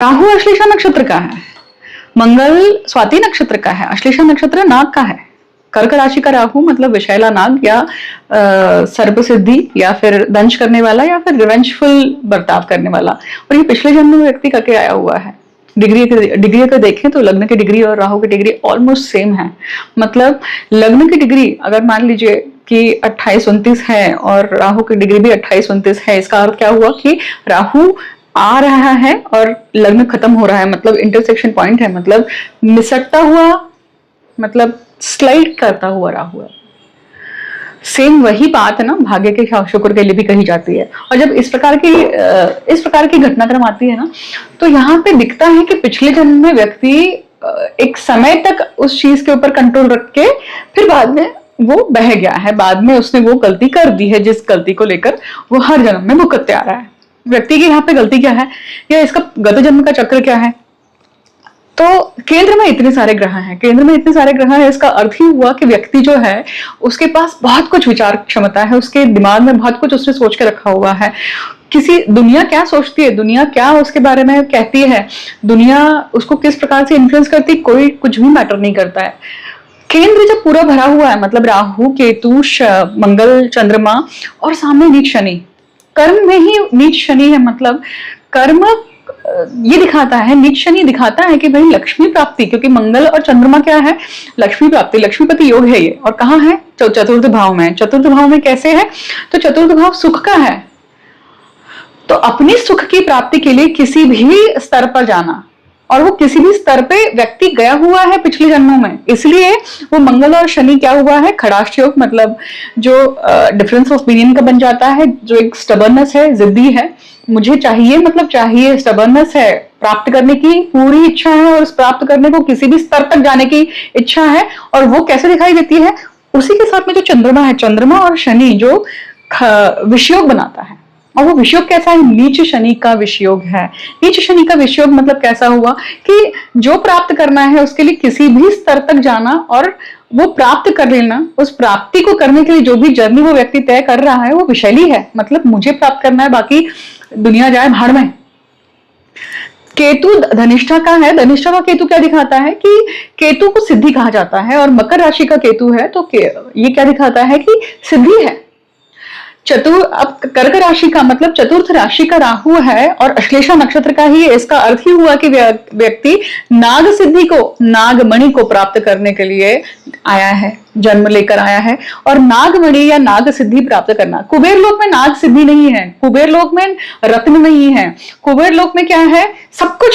राहु अश्लेषा नक्षत्र का है, मंगल स्वाति नक्षत्र का है, अश्लेषा नक्षत्र नाग का है। कर्क राशि का राहु मतलब विषैला नाग या सर्प सिद्धि या फिर दंश करने वाला या फिर रिवेंजफुल बर्ताव करने वाला। और ये पिछले जन्म में व्यक्ति करके आया हुआ है। डिग्री का देखें तो लग्न की डिग्री और राहु की डिग्री ऑलमोस्ट सेम है। मतलब लग्न की डिग्री अगर मान लीजिए कि 28-29 है और राहु की डिग्री भी 28-29 है, इसका अर्थ क्या हुआ कि राहु आ रहा है और लग्न खत्म हो रहा है, मतलब इंटरसेक्शन पॉइंट है, मतलब मिसकता हुआ, मतलब स्लाइड करता हुआ राहु है। सेम वही बात है ना भाग्य के शुक्र के लिए भी कही जाती है। और जब इस प्रकार की घटनाक्रम आती है ना, तो यहाँ पे दिखता है कि पिछले जन्म में व्यक्ति एक समय तक उस चीज के ऊपर कंट्रोल रख के फिर बाद में वो बह गया है, बाद में उसने वो गलती कर दी है जिस गलती को लेकर वो हर जन्म में भुगतते आ रहा है। व्यक्ति की यहाँ पे गलती क्या है या इसका गत जन्म का चक्र क्या है? तो केंद्र में इतने सारे ग्रह हैं, इसका अर्थ ही हुआ कि व्यक्ति जो है उसके पास बहुत कुछ विचार क्षमता है, उसके दिमाग में बहुत कुछ उसने सोच के रखा हुआ है। दुनिया क्या सोचती है, दुनिया क्या उसके बारे में कहती है, दुनिया उसको किस प्रकार से इन्फ्लुएंस करती है, कोई कुछ भी मैटर नहीं करता है। केंद्र जब पूरा भरा हुआ है, मतलब राहु केतु मंगल चंद्रमा और सामने नीच शनि, कर्म में ही नीच शनि है, मतलब कर्म ये दिखाता है, नीच शनि दिखाता है कि भाई लक्ष्मी प्राप्ति, क्योंकि मंगल और चंद्रमा क्या है, लक्ष्मी प्राप्ति, लक्ष्मीपति योग है ये। और कहाँ है? चतुर्थ भाव में। चतुर्थ भाव में कैसे है? तो चतुर्थ भाव सुख का है। तो अपनी सुख की प्राप्ति के लिए किसी भी स्तर पर जाना, और वो किसी भी स्तर पे व्यक्ति गया हुआ है पिछले जन्मों में, इसलिए वो मंगल और शनि क्या हुआ है, खड़ाष्ट योग, मतलब जो डिफरेंस ऑफ ओपिनियन का बन जाता है, जो एक स्टबर्नस है, जिद्दी है, मुझे चाहिए मतलब चाहिए, स्टबर्नस है, प्राप्त करने की पूरी इच्छा है और उस प्राप्त करने को किसी भी स्तर तक जाने की इच्छा है। और वो कैसे दिखाई देती है? उसी के साथ में जो चंद्रमा है, चंद्रमा और शनि जो विषयोग बनाता है, और वो विषयोग कैसा है? नीच शनि का विषयोग है। नीच शनि का विषयोग मतलब कैसा हुआ कि जो प्राप्त करना है उसके लिए किसी भी स्तर तक जाना और वो प्राप्त कर लेना, उस प्राप्ति को करने के लिए जो भी जर्नी वो व्यक्ति तय कर रहा है वो विषैली है, मतलब मुझे प्राप्त करना है, बाकी दुनिया जाए भाड़ में। केतु धनिष्ठा का है। धनिष्ठा का केतु क्या दिखाता है कि केतु को सिद्धि कहा जाता है, और मकर राशि का केतु है तो ये क्या दिखाता है कि सिद्धि है। अब कर्क राशि का मतलब चतुर्थ राशि का राहु है और अश्लेषा नक्षत्र का ही, इसका अर्थ ही हुआ कि व्यक्ति नाग सिद्धि को, नागमणि को प्राप्त करने के लिए आया है, जन्म लेकर आया है। और नागमणि या नाग सिद्धि प्राप्त करना, कुबेर लोक में नाग सिद्धि नहीं है, कुबेर लोक में रत्न नहीं है, कुबेर लोक में क्या है, सब कुछ